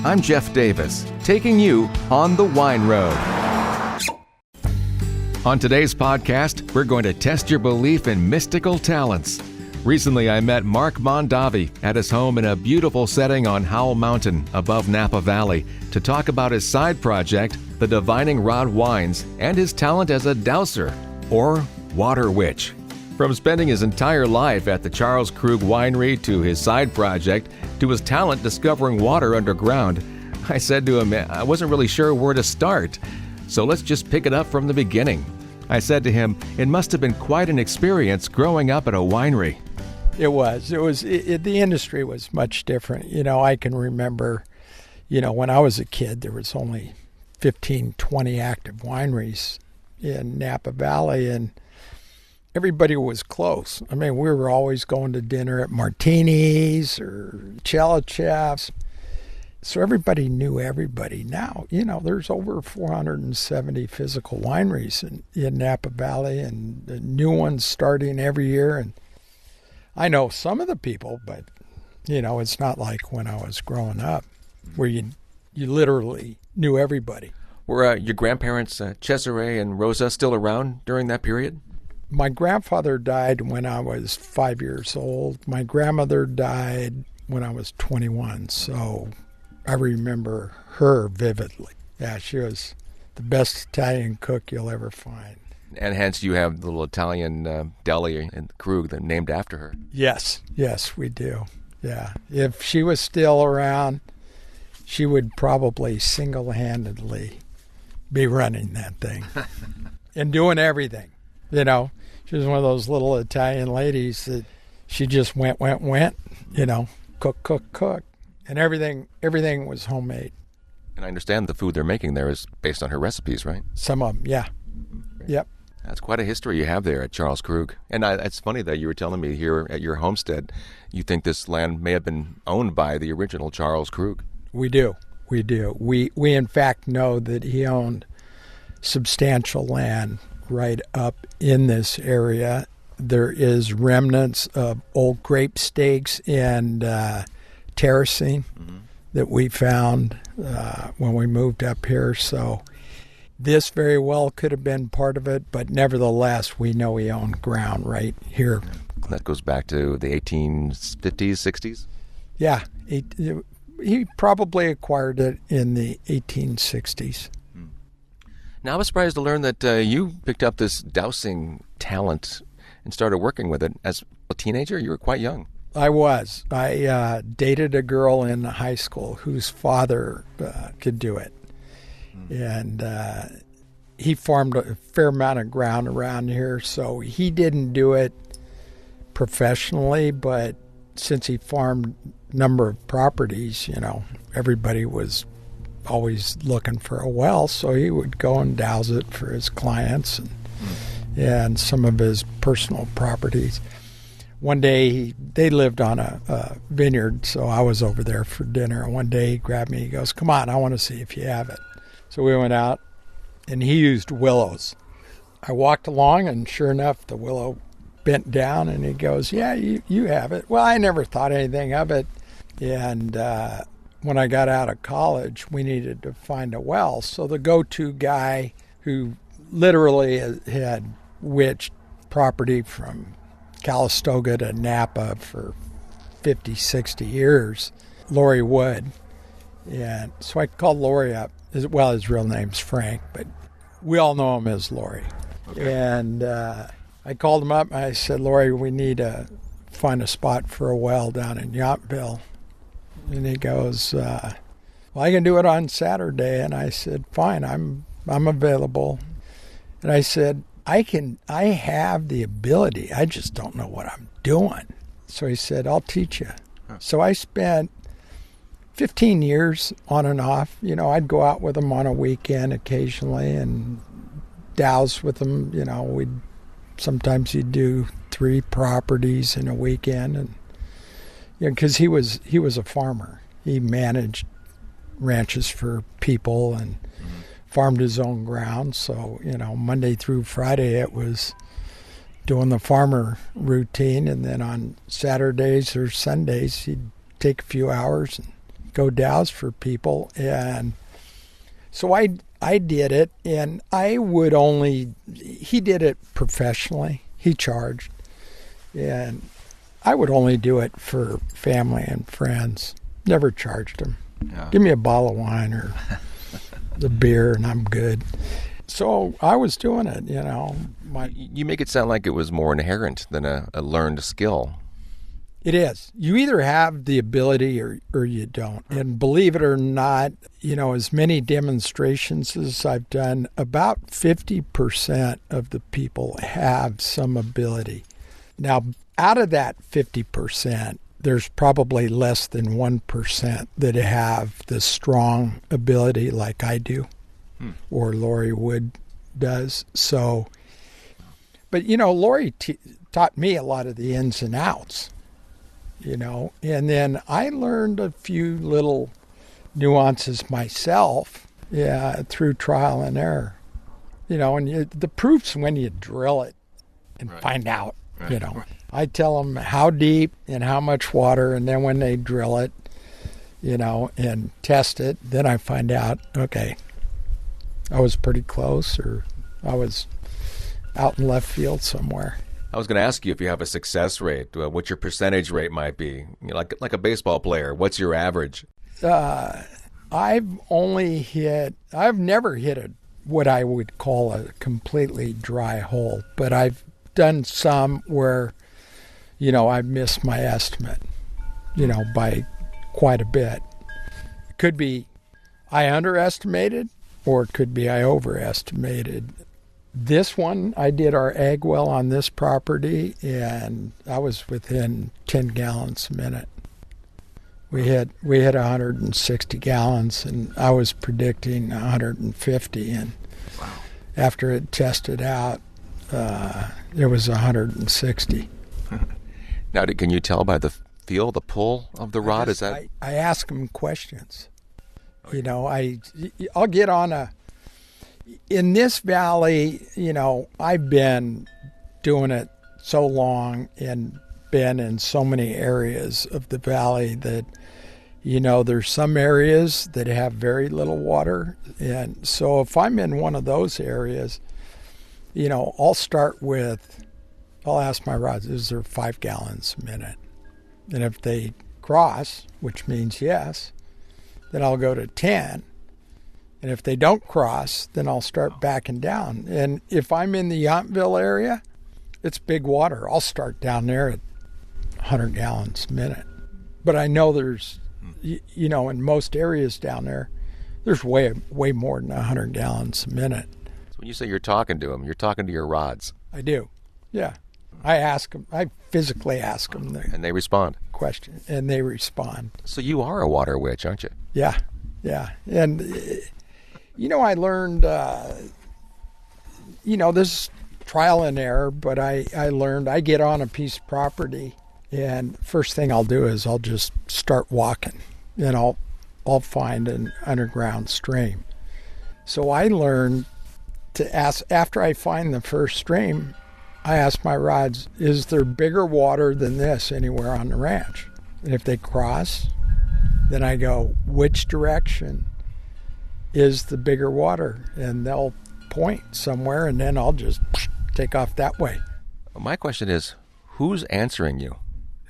I'm Jeff Davis, taking you on the wine road. On today's podcast, we're going to test your belief in mystical talents. Recently, I met Marc Mondavi at his home in a beautiful setting on Howell Mountain above Napa Valley to talk about his side project, the Divining Rod Wines, and his talent as a dowser, or water witch. From spending his entire life at the Charles Krug Winery to his side project to his talent discovering water underground, I said to him I wasn't really sure where to start. So let's just pick it up from the beginning. I said to him, it must have been quite an experience growing up at a winery. It was. The industry was much different. I can remember, when I was a kid, there was only 15, 20 active wineries in Napa Valley, and everybody was close. I mean, we were always going to dinner at Martini's or Chelachev's. So everybody knew everybody. Now, there's over 470 physical wineries in Napa Valley, and the new ones starting every year. And I know some of the people, but, it's not like when I was growing up where you literally knew everybody. Were your grandparents, Cesare and Rosa, still around during that period? My grandfather died when I was 5 years old. My grandmother died when I was 21, so I remember her vividly. Yeah, she was the best Italian cook you'll ever find. And hence you have the little Italian deli in Krug that named after her. Yes, we do. Yeah. If she was still around, she would probably single-handedly be running that thing and doing everything. She was one of those little Italian ladies that she just went, cook. And everything was homemade. And I understand the food they're making there is based on her recipes, right? Some of them, yeah. Yep. That's quite a history you have there at Charles Krug. And it's funny that you were telling me here at your homestead, you think this land may have been owned by the original Charles Krug. We do. We in fact know that he owned substantial land right up in this area. There is remnants of old grape stakes and terracing that we found when we moved up here. So this very well could have been part of it, but nevertheless, we know he owned ground right here. That goes back to the 1850s, 60s? Yeah, he probably acquired it in the 1860s. Now, I was surprised to learn that you picked up this dowsing talent and started working with it as a teenager. You were quite young. I was. I dated a girl in high school whose father could do it. And he farmed a fair amount of ground around here, so he didn't do it professionally, but since he farmed a number of properties, everybody was always looking for a well, so he would go and douse it for his clients and some of his personal properties. One day, they lived on a vineyard, so I was over there for dinner. And one day he grabbed me, he goes, "Come on, I want to see if you have it." So we went out, and he used willows. I walked along, and sure enough, the willow bent down, and he goes, "Yeah, you have it." Well, I never thought anything of it. And when I got out of college, we needed to find a well. So the go-to guy who literally had witched property from Calistoga to Napa for 50, 60 years, Lori Wood. And so I called Lori up. His real name's Frank, but we all know him as Lori. Okay. And I called him up and I said, "Lori, we need to find a spot for a well down in Yountville." And he goes, "Well, I can do it on Saturday." And I said, "Fine, I'm available." And I said, I have the ability. I just don't know what I'm doing. So he said, "I'll teach you." Huh. So I spent 15 years on and off. I'd go out with him on a weekend occasionally and douse with him. Sometimes he'd do 3 properties in a weekend, and because he was a farmer. He managed ranches for people and farmed his own ground. So, Monday through Friday it was doing the farmer routine, and then on Saturdays or Sundays he'd take a few hours and go douse for people. And so I did it, and he did it professionally. He charged. And I would only do it for family and friends. Never charged them. Yeah. Give me a bottle of wine or the beer and I'm good. So I was doing it, You make it sound like it was more inherent than a learned skill. It is. You either have the ability or you don't. And believe it or not, as many demonstrations as I've done, about 50% of the people have some ability. Now, out of that 50%, there's probably less than 1% that have the strong ability like I do or Lori Wood does. So, but, Lori taught me a lot of the ins and outs, and then I learned a few little nuances myself through trial and error, and the proof's when you drill it and find out, Right. I tell them how deep and how much water, and then when they drill it, and test it, then I find out, okay, I was pretty close, or I was out in left field somewhere. I was going to ask you if you have a success rate, what your percentage rate might be, like a baseball player. What's your average? I've never hit what I would call a completely dry hole, but I've done some where, I've missed my estimate, by quite a bit. It could be I underestimated, or it could be I overestimated. This one, I did our ag well on this property, and I was within 10 gallons a minute. We had 160 gallons, and I was predicting 150, and wow. After it tested out, it was 160. Now, can you tell by the feel, the pull of the rod? I ask them questions. I'll get on in this valley, I've been doing it so long and been in so many areas of the valley that, there's some areas that have very little water. And so if I'm in one of those areas, I'll ask my rods, is there 5 gallons a minute? And if they cross, which means yes, then I'll go to 10. And if they don't cross, then I'll start backing down. And if I'm in the Yountville area, it's big water. I'll start down there at 100 gallons a minute. But I know there's, in most areas down there, there's way more than 100 gallons a minute. So when you say you're talking to them, you're talking to your rods. I do, yeah. I ask them. I physically ask them. And they respond. Question, and they respond. So you are a water witch, aren't you? Yeah. And, I learned, this trial and error, but I learned I get on a piece of property, and first thing I'll do is I'll just start walking, and I'll find an underground stream. So I learned to ask, after I find the first stream, I ask my rods, is there bigger water than this anywhere on the ranch? And if they cross, then I go, which direction is the bigger water? And they'll point somewhere, and then I'll just take off that way. My question is, who's answering you?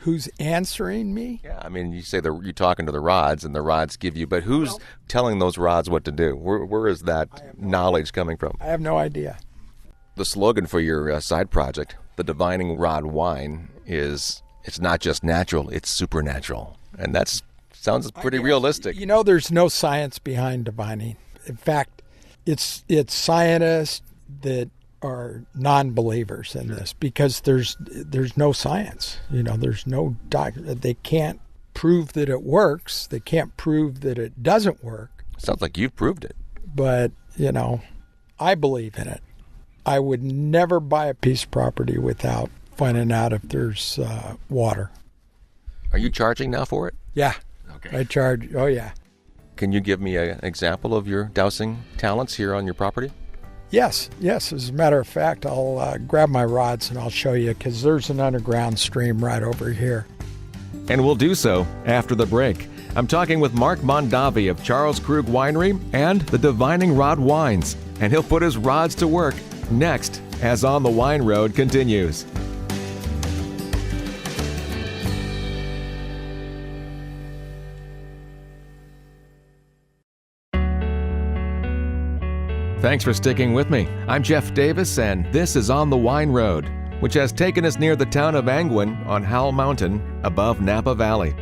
Who's answering me? Yeah, I mean, you say you're talking to the rods, and the rods give you, but who's telling those rods what to do? Where is that knowledge coming from? I have no idea. The slogan for your side project, the Divining Rod Wine, is it's not just natural, it's supernatural. And that sounds pretty realistic. There's no science behind divining. In fact, it's scientists that are non-believers in this because there's no science. There's no they can't prove that it works. They can't prove that it doesn't work. Sounds like you've proved it. But, I believe in it. I would never buy a piece of property without finding out if there's water. Are you charging now for it? Yeah. Okay. I charge. Oh, yeah. Can you give me an example of your dowsing talents here on your property? Yes. As a matter of fact, I'll grab my rods and I'll show you because there's an underground stream right over here. And we'll do so after the break. I'm talking with Marc Mondavi of Charles Krug Winery and the Divining Rod Wines, and he'll put his rods to work next as On the Wine Road continues. Thanks for sticking with me. I'm Jeff Davis, and this is On the Wine Road, which has taken us near the town of Angwin on Howell Mountain above Napa Valley.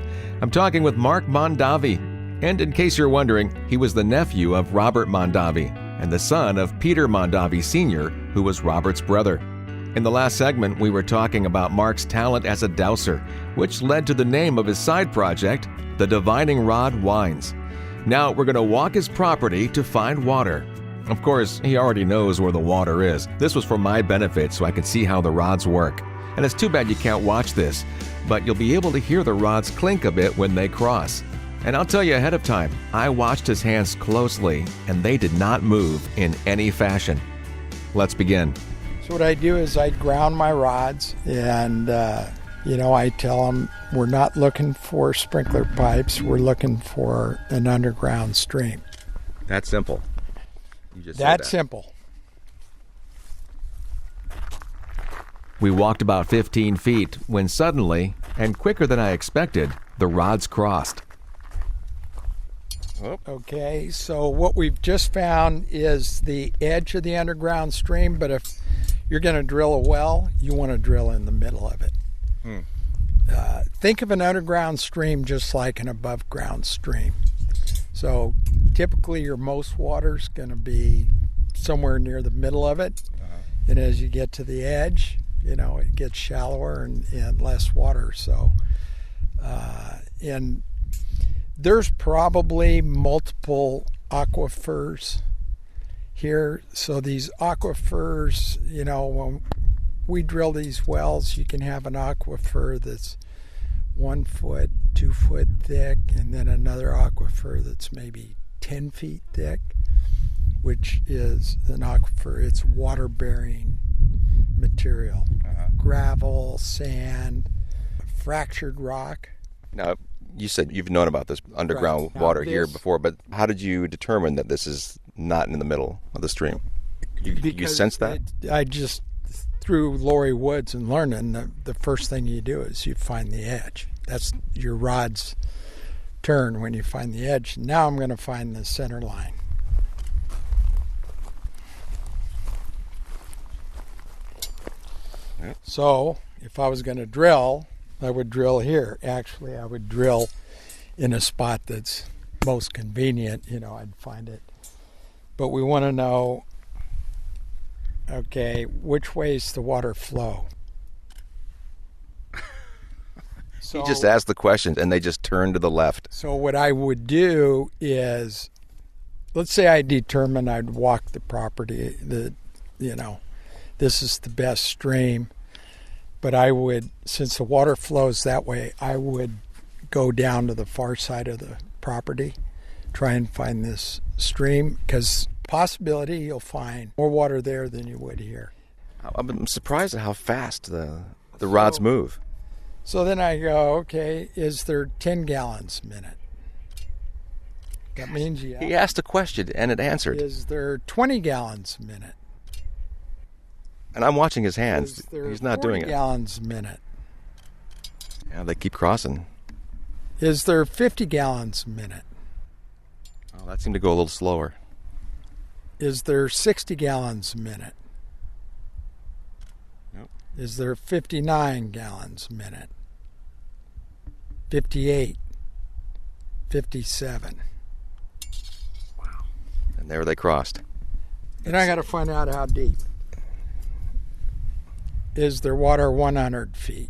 I'm talking with Marc Mondavi, and in case you're wondering, he was the nephew of Robert Mondavi and the son of Peter Mondavi Sr., who was Robert's brother. In the last segment, we were talking about Marc's talent as a dowser, which led to the name of his side project, the Divining Rod Wines. Now we're going to walk his property to find water. Of course, he already knows where the water is. This was for my benefit so I could see how the rods work. And it's too bad you can't watch this, but you'll be able to hear the rods clink a bit when they cross. And I'll tell you ahead of time, I watched his hands closely, and they did not move in any fashion. Let's begin. So what I do is I ground my rods, and I tell them we're not looking for sprinkler pipes, we're looking for an underground stream. That's simple. You just That's simple. We walked about 15 feet when suddenly, and quicker than I expected, the rods crossed. Okay, so what we've just found is the edge of the underground stream, but if you're going to drill a well, you want to drill in the middle of it. Think of an underground stream just like an above ground stream. So typically your most water's going to be somewhere near the middle of it. And as you get to the edge, it gets shallower and less water. So, and there's probably multiple aquifers here. So these aquifers, when we drill these wells, you can have an aquifer that's 1 foot, 2 foot thick, and then another aquifer that's maybe 10 feet thick, which is an aquifer. It's water-bearing material. Gravel, sand, fractured rock. Now, you said you've known about this underground water here before, but how did you determine that this is not in the middle of the stream? You sense that? I just, through Lori Woods and learning, the first thing you do is you find the edge. That's your rod's turn when you find the edge. Now I'm going to find the center line. So if I was going to drill, I would drill here. Actually, I would drill in a spot that's most convenient. I'd find it. But we want to know, okay, which way's the water flow? So, you just asked the questions and they just turn to the left. So what I would do is, let's say I determine I'd walk the property, this is the best stream, but I would, since the water flows that way, I would go down to the far side of the property, try and find this stream, because possibility you'll find more water there than you would here. I'm surprised at how fast the rods move. So then I go, okay, is there 10 gallons a minute? That means yeah. He asked a question and it answered. Is there 20 gallons a minute? And I'm watching his hands. He's not doing it. 40 gallons a minute? Yeah, they keep crossing. Is there 50 gallons a minute? Oh, that seemed to go a little slower. Is there 60 gallons a minute? Nope. Is there 59 gallons a minute? 58, 57. Wow. And there they crossed. And I got to find out how deep. Is there water 100 feet?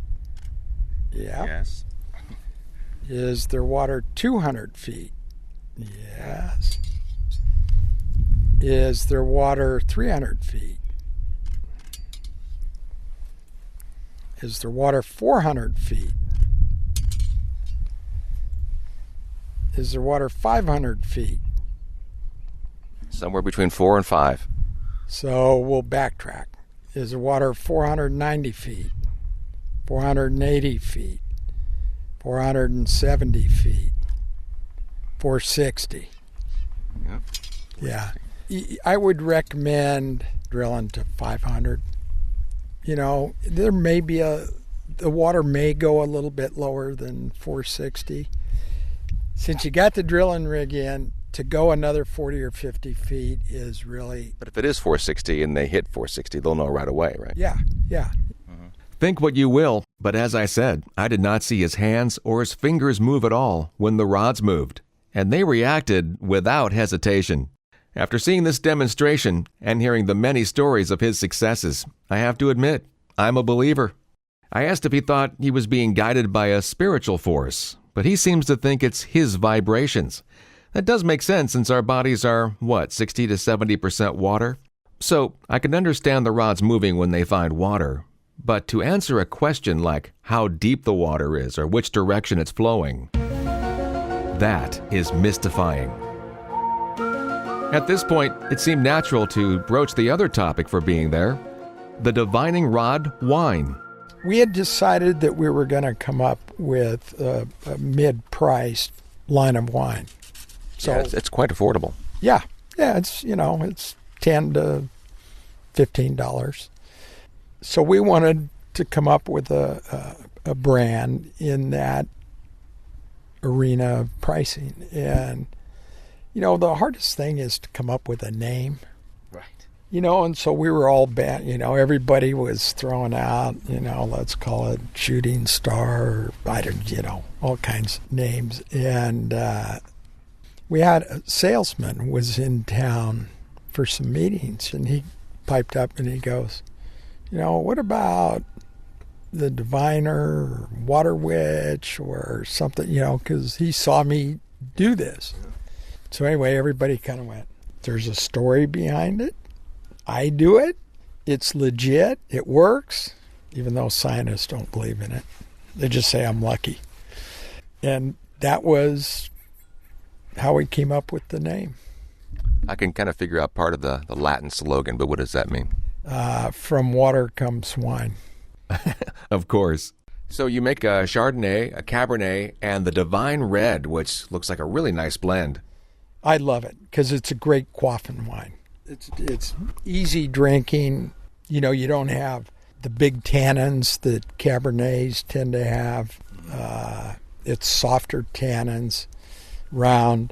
Yeah. Yes. Is there water 200 feet? Yes. Is there water 300 feet? Is there water 400 feet? Is there water 500 feet? Somewhere between 4 and 5. So we'll backtrack. Is there water 490 feet? 480 feet? 470 feet? 460. Yep. Yeah. I would recommend drilling to 500. There may be the water may go a little bit lower than 460. Since you got the drilling rig in, to go another 40 or 50 feet is really... But if it is 460 and they hit 460, they'll know right away, right? Yeah. Think what you will, but as I said, I did not see his hands or his fingers move at all when the rods moved, and they reacted without hesitation. After seeing this demonstration and hearing the many stories of his successes, I have to admit, I'm a believer. I asked if he thought he was being guided by a spiritual force, but he seems to think it's his vibrations. That does make sense since our bodies are, 60 to 70% water? So I can understand the rods moving when they find water. But to answer a question like how deep the water is or which direction it's flowing, that is mystifying. At this point, it seemed natural to broach the other topic for being there, the divining rod wine. We had decided that we were going to come up with a mid-priced line of wine. So yeah, it's quite affordable. Yeah, it's it's $10 to $15. So we wanted to come up with a brand in that arena of pricing. And, the hardest thing is to come up with a name. Right. And so we were all everybody was throwing out, let's call it Shooting Star, or, all kinds of names. And we had a salesman was in town for some meetings, and he piped up and he goes, what about the Diviner or Water Witch or something, because he saw me do this. So anyway, everybody kind of went, there's a story behind it. I do it. It's legit. It works, even though scientists don't believe in it. They just say I'm lucky. And that was how we came up with the name. I can kind of figure out part of the Latin slogan, but what does that mean? From water comes wine. Of course. So you make a Chardonnay, a Cabernet, and the Divine Red, which looks like a really nice blend. I love it because it's a great quaffing wine. It's easy drinking. You don't have the big tannins that Cabernets tend to have. It's softer tannins, round.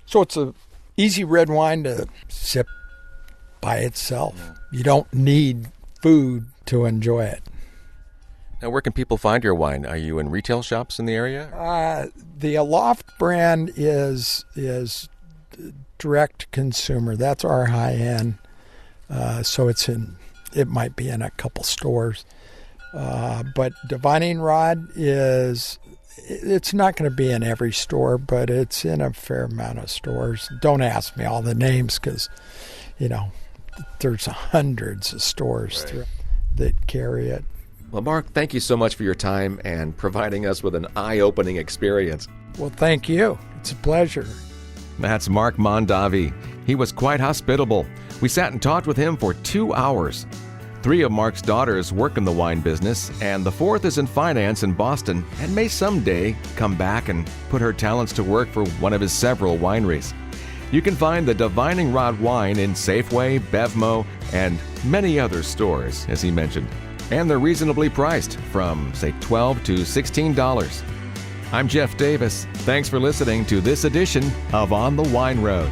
So it's a easy red wine to sip by itself. Yeah. You don't need food to enjoy it. Now, where can people find your wine? Are you in retail shops in the area? The Aloft brand is direct consumer. That's our high end. So it might be in a couple stores. But Divining Rod it's not going to be in every store, but it's in a fair amount of stores. Don't ask me all the names because, there's hundreds of stores that carry it. Well, Marc, thank you so much for your time and providing us with an eye-opening experience. Well, thank you. It's a pleasure. That's Marc Mondavi. He was quite hospitable. We sat and talked with him for 2 hours. 3 of Marc's daughters work in the wine business, and the 4th is in finance in Boston and may someday come back and put her talents to work for one of his several wineries. You can find the Divining Rod wine in Safeway, Bevmo, and many other stores, as he mentioned. And they're reasonably priced, from, say, $12 to $16. I'm Jeff Davis. Thanks for listening to this edition of On the Wine Road.